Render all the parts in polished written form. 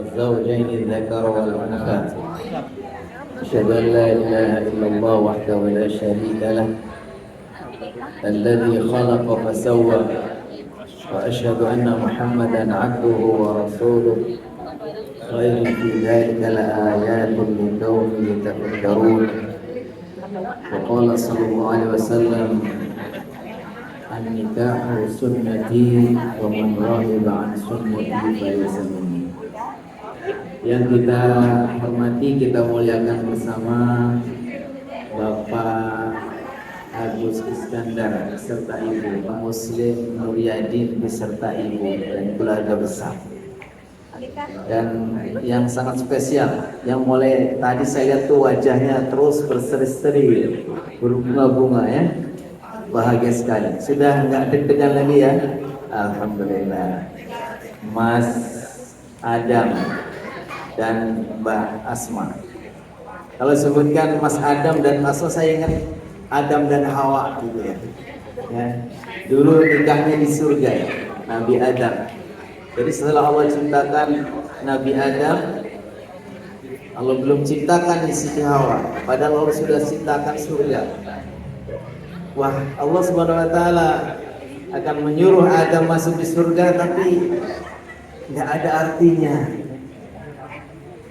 الزوجين الذكر والأنثى أشهد أن لا إله إلا الله وحده لا شريك له الذي خلق فسوى وأشهد أن محمدا عبده ورسوله خير في ذلك لآيات لقوم يتفكرون وقال صلى الله عليه وسلم النكاح سنتي ومن رغب عن سنتي فليس مني. Yang kita hormati, kita muliakan bersama Bapak Agus Iskandar beserta Ibu, Pak Muslim Nuryadin beserta Ibu dan keluarga besar. Dan yang sangat spesial, yang mulai tadi saya lihat tuh wajahnya terus berseri-seri, berbunga-bunga ya, bahagia sekali. Sudah nggak deg-degan lagi ya, alhamdulillah. Mas Adam dan Mbak Asma. Kalau sebutkan Mas Adam dan Asma, saya ingat Adam dan Hawa gitu ya. Dulu nikahnya di surga ya, Nabi Adam. Jadi setelah Allah ciptakan Nabi Adam, Allah belum ciptakan di Siti Hawa, padahal Allah sudah ciptakan surga. Wah, Allah Subhanahu wa taala akan menyuruh Adam masuk di surga, tapi nggak ada artinya.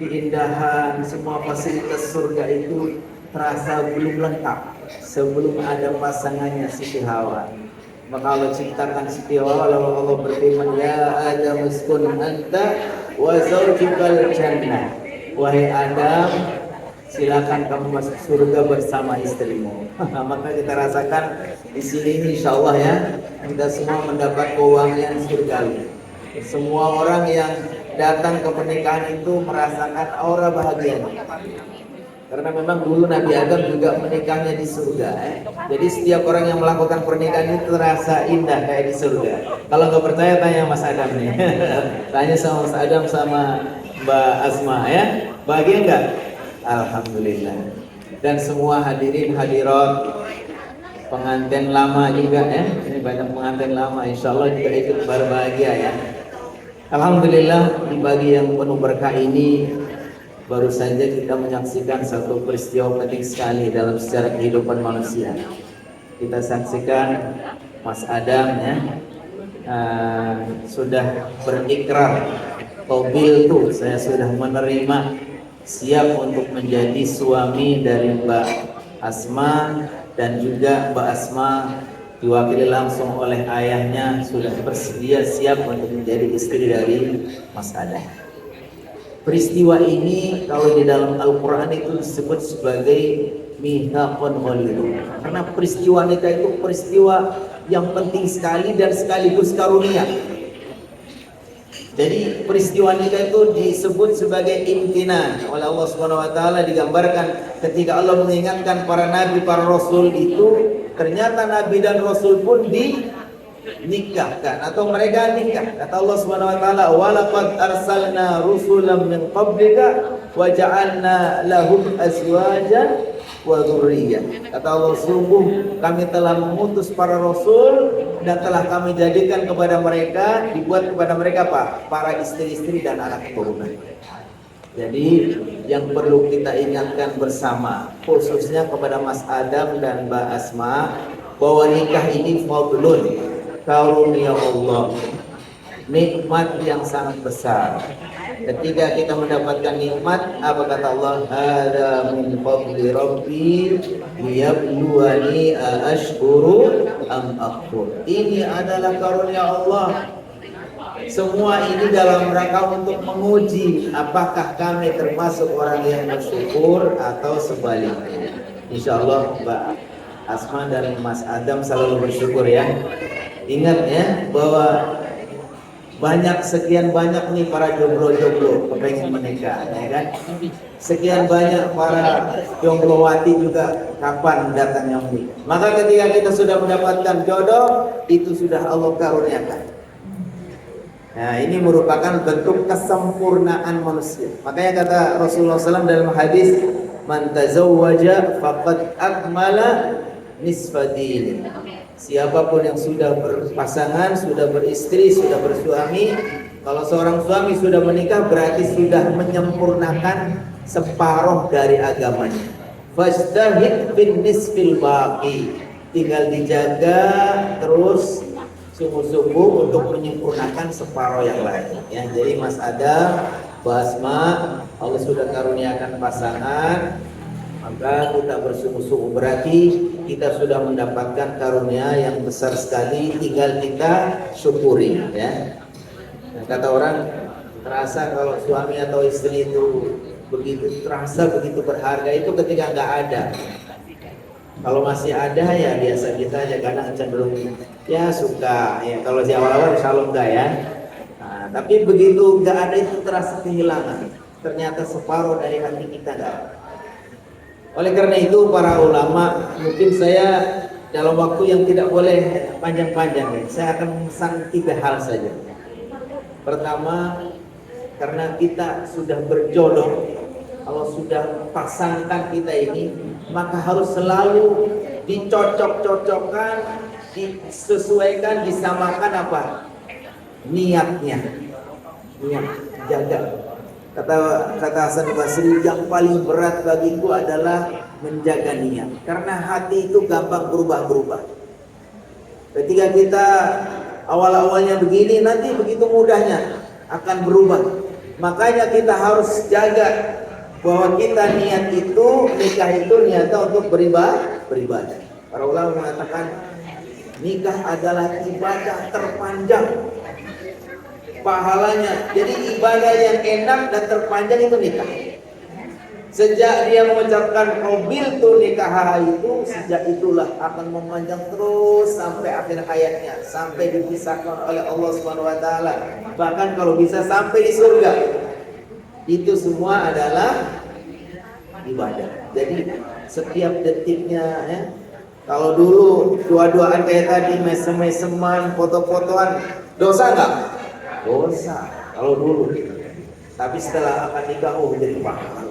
Keindahan semua fasilitas surga itu terasa belum lengkap sebelum ada pasangannya Siti Hawa. Maka Allah ciptakan Siti Hawa, lalu Allah berfirman, ya Adam uskun anta wa zawjukal jannah. Wahai Adam, silakan kamu masuk surga bersama istrimu. Maka kita rasakan di sini insya Allah ya, kita semua mendapat kewangian surgawi. Semua orang yang datang ke pernikahan itu merasakan aura bahagia. Karena memang dulu Nabi Adam juga menikahnya di surga. Jadi setiap orang yang melakukan pernikahan itu terasa indah kayak di surga. Kalau nggak percaya tanya Mas Adam nih. Tanya sama Mas Adam sama Mbak Asma ya. Bahagia nggak? Alhamdulillah. Dan semua hadirin hadirat, pengantin lama juga ya. Ini banyak pengantin lama. Insya Allah juga ikut berbahagia ya. Alhamdulillah, di pagi yang penuh berkah ini baru saja kita menyaksikan satu peristiwa penting sekali dalam sejarah kehidupan manusia. Kita saksikan Mas Adam ya, sudah berikrar, Qabil tuh saya sudah menerima, siap untuk menjadi suami dari Mbak Asma, dan juga Mbak Asma diwakili langsung oleh ayahnya sudah bersedia siap untuk menjadi istri dari Mas Adam. Peristiwa ini kalau di dalam Al-Quran itu disebut sebagai mithaqun ghalidh. Karena peristiwa nikah itu peristiwa yang penting sekali dan sekaligus karunia. Jadi peristiwa nikah itu disebut sebagai imtinan oleh Allah Subhanahu wa taala, digambarkan ketika Allah mengingatkan para nabi, para rasul itu ternyata nabi dan rasul pun dinikahkan atau mereka nikah. Kata Allah Subhanahu wa taala, "Wa laqad arsalna rusulan min qablika wa ja'alna lahum azwajan wa dzurriyyah." Kata Allah, sungguh kami telah mengutus para rasul dan telah kami jadikan kepada mereka, dibuat kepada mereka apa? Para istri-istri dan anak keturunan. Jadi yang perlu kita ingatkan bersama, khususnya kepada Mas Adam dan Mbak Asma, bahwa nikah ini fadlun, karunia Allah, nikmat yang sangat besar. Ketika kita mendapatkan nikmat, apa kata Allah? Hada min fadli rabbi liyabluwani aashkuru am akfur. Ini adalah karunia Allah. Semua ini dalam rangka untuk menguji apakah kami termasuk orang yang bersyukur atau sebaliknya. Insya Allah Mbak Asma dan Mas Adam selalu bersyukur ya. Ingat ya bahwa sekian banyak nih para jomblo-jomblo kepengen menikah ya kan. Sekian banyak para jomblowati juga kapan datangnya menikah. Maka ketika kita sudah mendapatkan jodoh, itu sudah Allah karuniakan. Nah, ini merupakan bentuk kesempurnaan manusia. Makanya kata Rasulullah SAW dalam hadis, "Man tazawwaja faqad akmala nisfa dini." Siapapun yang sudah berpasangan, sudah beristri, sudah bersuami, Kalau seorang suami sudah menikah berarti sudah menyempurnakan separuh dari agamanya. Fastahid bin nisfil baqi. Tinggal dijaga terus sungguh-sungguh untuk menyempurnakan separuh yang lain. Ya, jadi Mas Adam, Basma, Allah sudah karuniakan pasangan, maka kita bersungguh-sungguh berarti kita sudah mendapatkan karunia yang besar sekali, tinggal kita syukuri ya. Nah, kata orang terasa kalau suami atau istri itu terasa begitu berharga itu ketika nggak ada. Kalau masih ada ya biasa-biasa aja, kadang cenderung ya suka ya, kalau di awal-awal shalom enggak ya. Nah, tapi begitu nggak ada itu terasa kehilangan, ternyata separuh dari hati kita nggak ada. Oleh karena itu para ulama, mungkin saya dalam waktu yang tidak boleh panjang-panjang ya, saya akan memesan 3 hal saja. Pertama, karena kita sudah berjodoh, kalau sudah pasangkan kita ini, maka harus selalu dicocok-cocokkan, disesuaikan, disamakan apa? Niatnya. Niat, jaga. Kata Hasan Basri, yang paling berat bagiku adalah menjaga niat. Karena hati itu gampang berubah-berubah. Ketika kita awal-awalnya begini, nanti begitu mudahnya akan berubah. Makanya kita harus jaga bahwa kita niat itu, nikah itu niatnya untuk beribadah. Para ulama mengatakan nikah adalah ibadah terpanjang pahalanya. Jadi ibadah yang enak dan terpanjang itu nikah. Sejak dia mengucapkan qabiltu nikah itu, sejak itulah akan memanjang terus sampai akhir hayatnya, sampai dipisahkan oleh Allah Subhanahu wa taala. Bahkan kalau bisa sampai di surga. Itu semua adalah ibadah. Jadi setiap detiknya ya. Kalau dulu dua-duaan kayak tadi, mesem-meseman, foto-fotoan, dosa enggak? Dosa kalau dulu. Tapi setelah akad nikah jadi pahala.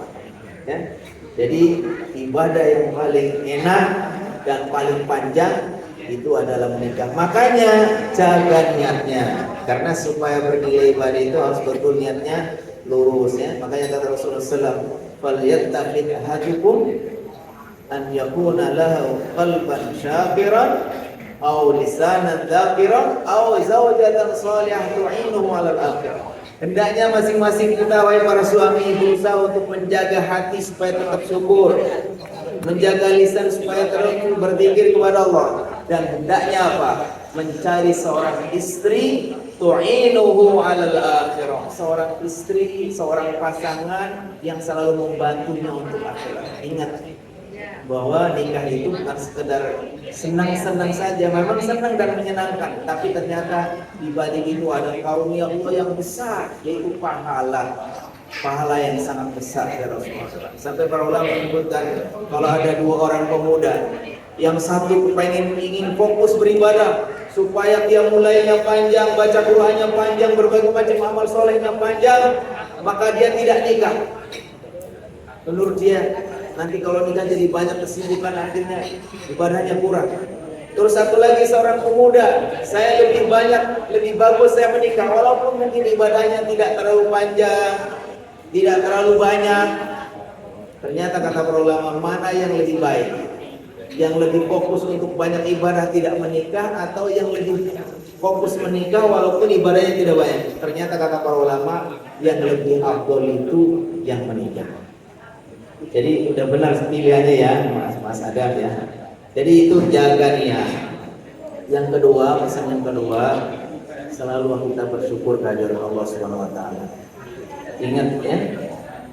Ya. Jadi ibadah yang paling enak dan paling panjang itu adalah menikah. Makanya jaga niatnya, karena supaya bernilai ibadah itu harus betul niatnya lurus ya. Makanya kata Rasulullah SAW, "Falyattaqid ahadukum an yakuna lahu qalban syakiran aw lisanan dzakiran aw zawjatan salihah tu'inuhu 'alal akhirah." Hendaknya masing-masing kita wahai para suami berusaha untuk menjaga hati supaya tetap syukur, menjaga lisan supaya terus berzikir kepada Allah, dan hendaknya apa? Mencari seorang istri tu'inuhu 'alal akhirah, seorang istri, seorang pasangan yang selalu membantunya untuk akhirat. Ingat bahwa nikah itu bukan sekedar senang-senang saja, memang senang dan menyenangkan, tapi ternyata di balik itu ada karunia Allah yang besar, yaitu pahala yang sangat besar ya Rasulullah. Sampai para ulama menyebutkan kalau ada 2 orang pemuda, yang satu ingin fokus beribadah supaya dia mulainya panjang, baca Qur'annya panjang, berbagai macam amal solehnya panjang, maka dia tidak nikah. Menurut dia nanti kalau nikah jadi banyak kesibukan, akhirnya ibadahnya kurang. Terus satu lagi seorang pemuda, saya lebih bagus saya menikah walaupun mungkin ibadahnya tidak terlalu panjang, tidak terlalu banyak. Ternyata kata para ulama, mana yang lebih baik? Yang lebih fokus untuk banyak ibadah tidak menikah, atau yang lebih fokus menikah walaupun ibadahnya tidak banyak? Ternyata kata para ulama, yang lebih afdol itu yang menikah. Jadi udah benar pilihannya ya Mas Adam ya. Jadi itu jaga niat. Yang kedua, pesan yang kedua, selalu kita bersyukur kehadiran Allah Subhanahu wa taala. Ingat ya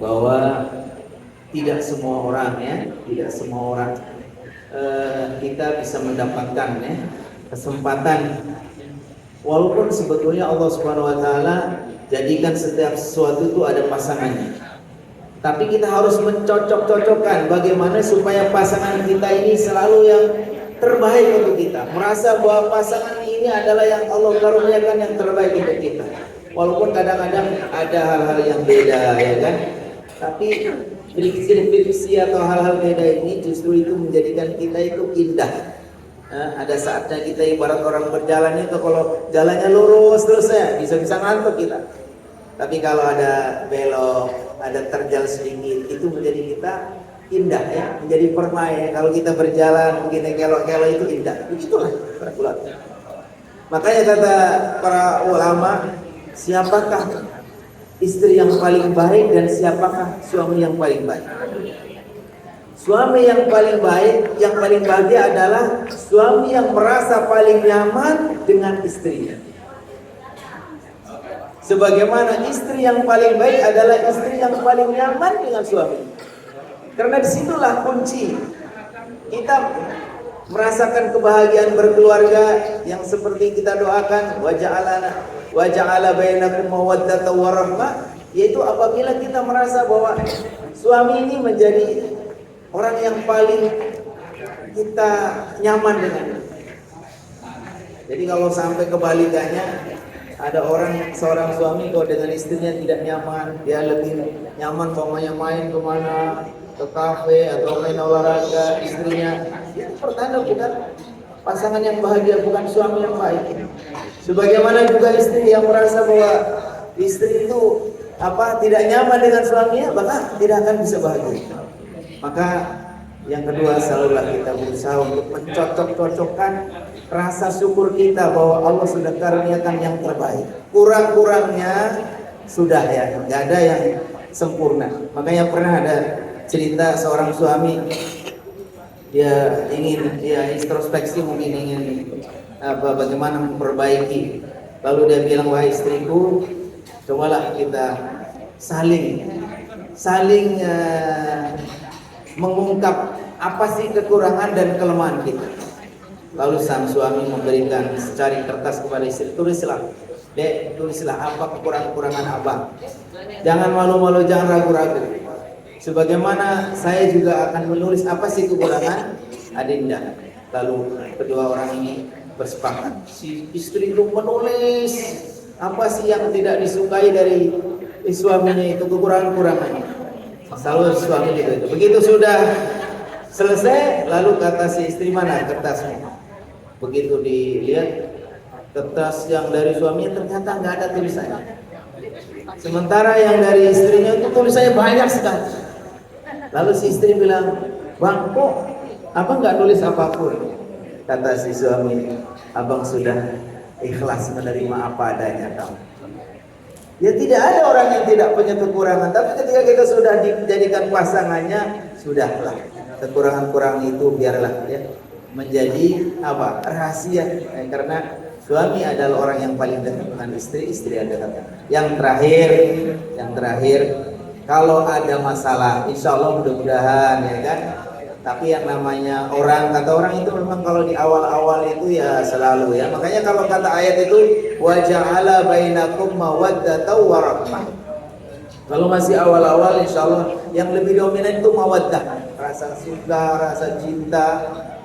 bahwa tidak semua orang kita bisa mendapatkan ya kesempatan, walaupun sebetulnya Allah Subhanahu wa taala jadikan setiap sesuatu itu ada pasangannya. Tapi kita harus mencocok-cocokkan bagaimana supaya pasangan kita ini selalu yang terbaik untuk kita. Merasa bahwa pasangan ini adalah yang Allah karuniakan yang terbaik untuk kita. Walaupun kadang-kadang ada hal-hal yang beda ya kan. Tapi friksi atau hal-hal beda ini justru itu menjadikan kita itu indah. Ada saatnya kita ibarat orang berjalan itu, kalau jalannya lurus terus ya bisa-bisa ngantuk kita. Tapi kalau ada belok, ada terjal sedikit, itu menjadi kita indah ya, menjadi permai. Kalau kita berjalan begini kelok-kelok itu indah. Begitulah pergulatan. Makanya kata para ulama, siapakah istri yang paling baik dan siapakah suami yang paling baik? Suami yang paling baik, yang paling bahagia adalah suami yang merasa paling nyaman dengan istrinya. Sebagaimana istri yang paling baik adalah istri yang paling nyaman dengan suami. Karena disitulah kunci kita merasakan kebahagiaan berkeluarga yang seperti kita doakan, wa ja'ala bainakum mawaddatan wa rahmah, yaitu apabila kita merasa bahwa suami ini menjadi orang yang paling kita nyaman dengannya. Jadi kalau sampai kebalikannya, ada seorang suami kalau dengan istrinya tidak nyaman, dia lebih nyaman pokoknya main kemana, ke kafe atau main olahraga, istrinya ya pertanda bukan pasangan yang bahagia, bukan suami yang baik. Sebagaimana juga istri yang merasa bahwa istri itu tidak nyaman dengan suaminya, maka tidak akan bisa bahagia. Maka yang kedua, selalulah kita berusaha untuk mencocok-cocokkan rasa syukur kita bahwa Allah sudah karuniakan yang terbaik. Kurang-kurangnya sudah ya, nggak ada yang sempurna. Makanya pernah ada cerita seorang suami, dia introspeksi, mungkin ingin bagaimana memperbaiki. Lalu dia bilang, wahai istriku, cobalah kita saling mengungkap apa sih kekurangan dan kelemahan kita. Lalu sang suami memberikan secari kertas kepada istri, tulislah apa kekurangan abang. Jangan malu-malu, jangan ragu-ragu. Sebagaimana saya juga akan menulis apa sih kekurangan Adinda. Lalu kedua orang ini bersepakat. Si istri itu menulis apa sih yang tidak disukai dari suaminya, itu kekurangannya. Selalu suami itu. Begitu sudah selesai, lalu kata si istri, mana kertasnya? Begitu dilihat kertas yang dari suaminya, ternyata nggak ada tulisannya. Sementara yang dari istrinya itu tulisannya banyak sekali. Lalu si istri bilang, bang, kok abang nggak nulis apapun? Kata si suami, abang sudah ikhlas menerima apa adanya kamu. Ya tidak ada orang yang tidak punya kekurangan, tapi ketika kita sudah dijadikan pasangannya, sudahlah kekurangan-kekurangan itu biarlah ya menjadi rahasia. Karena suami adalah orang yang paling dekat dengan istri, istri adalah yang terakhir. Kalau ada masalah, insya Allah mudah-mudahan ya kan. Tapi yang namanya kata orang itu memang kalau di awal-awal itu ya selalu ya. Makanya kalau kata ayat itu wa ja'ala bainakum mawaddatan wa rahmah. Kalau masih awal-awal, insya Allah yang lebih dominan itu mawaddah, rasa suka, rasa cinta.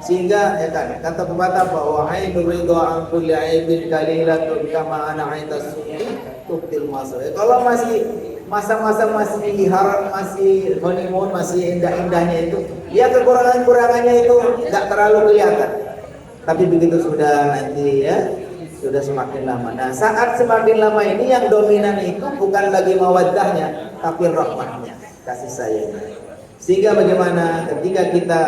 Sehingga ya kan kata pepatah bahwa ainur ridha an kulli aibin qalilatun kama ana aitas sunnah tubtil masal. Kalau masih masa-masa masih harap, masih honeymoon, masih indah-indahnya itu, ya kekurangannya itu nggak terlalu kelihatan. Tapi begitu sudah nanti ya, sudah semakin lama. Nah, saat semakin lama ini yang dominan itu bukan lagi mawaddahnya, tapi rahmatnya, kasih sayang. Sehingga bagaimana ketika kita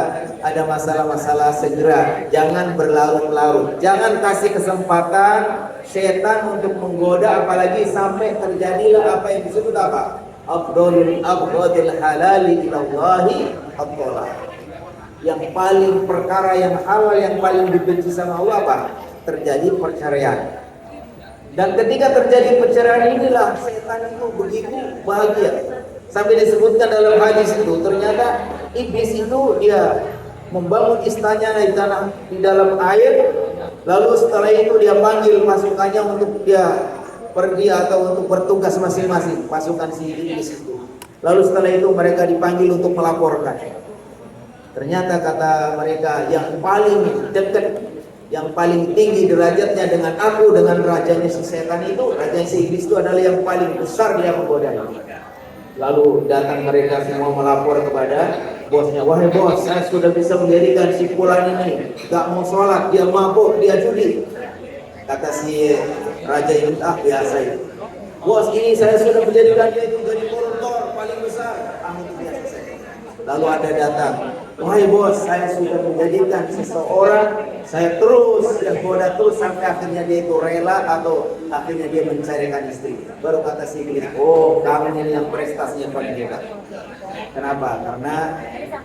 ada masalah-masalah, segera jangan berlarut-larut, jangan kasih kesempatan setan untuk menggoda, apalagi sampai terjadilah apa yang disebut abghadul halali ilallahi at-talaq. Yang paling perkara yang halal, yang paling dibenci sama Allah terjadi perceraian. Dan ketika terjadi perceraian inilah setan itu begitu bahagia. Sampai disebutkan dalam hadis itu, ternyata iblis itu dia membangun istananya di dalam air, lalu setelah itu dia panggil pasukannya untuk dia pergi atau untuk bertugas masing-masing, pasukan si iblis itu. Lalu setelah itu mereka dipanggil untuk melaporkan. Ternyata kata mereka yang paling dekat, yang paling tinggi derajatnya dengan aku, dengan rajanya si setan itu, rajanya si iblis itu adalah yang paling besar dia menggodanya. Lalu datang mereka semua melapor kepada bosnya, wahai bos, saya sudah bisa menjadikan si fulan ini gak mau sholat, dia mabuk, dia judi. Kata si raja ini, ah biasa itu. Bos, ini saya sudah menjadikan dia itu jadi koruptor paling besar. Ah itu biasa saja. Lalu ada datang, wahai bos, saya sudah menjadikan seseorang, saya terus dan goda terus sampai akhirnya dia itu rela atau akhirnya dia mencarikan istri. Baru kata si iblis, oh kamu ini yang prestasinya paling hebat. Kenapa? Karena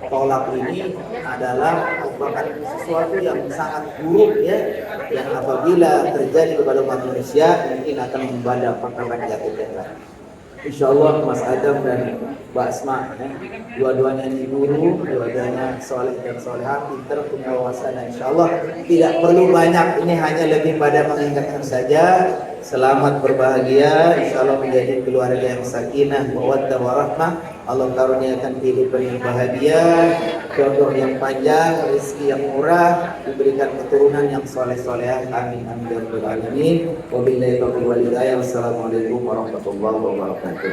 tolak ini adalah merupakan sesuatu yang sangat buruk ya, yang apabila terjadi kepada manusia mungkin akan membawa perkara jatuh. Insya Allah Mas Adam dan Mbak Asma ya, dua-duanya ini guru, dua-duanya soleh dan soleha, pinter, punya wawasan, dan insya Allah tidak perlu banyak, ini hanya lebih pada mengingatkan saja. Selamat berbahagia, insya Allah menjadi keluarga yang sakinah, mawaddah warahmah. Allah karuniakan kehidupan yang bahagia, jodoh yang panjang, rezeki yang murah, diberikan keturunan yang soleh-soleh. Amin amin ya rabbal alamin. Wabillahi taufiq wal hidayah. Wassalamualaikum warahmatullahi wabarakatuh.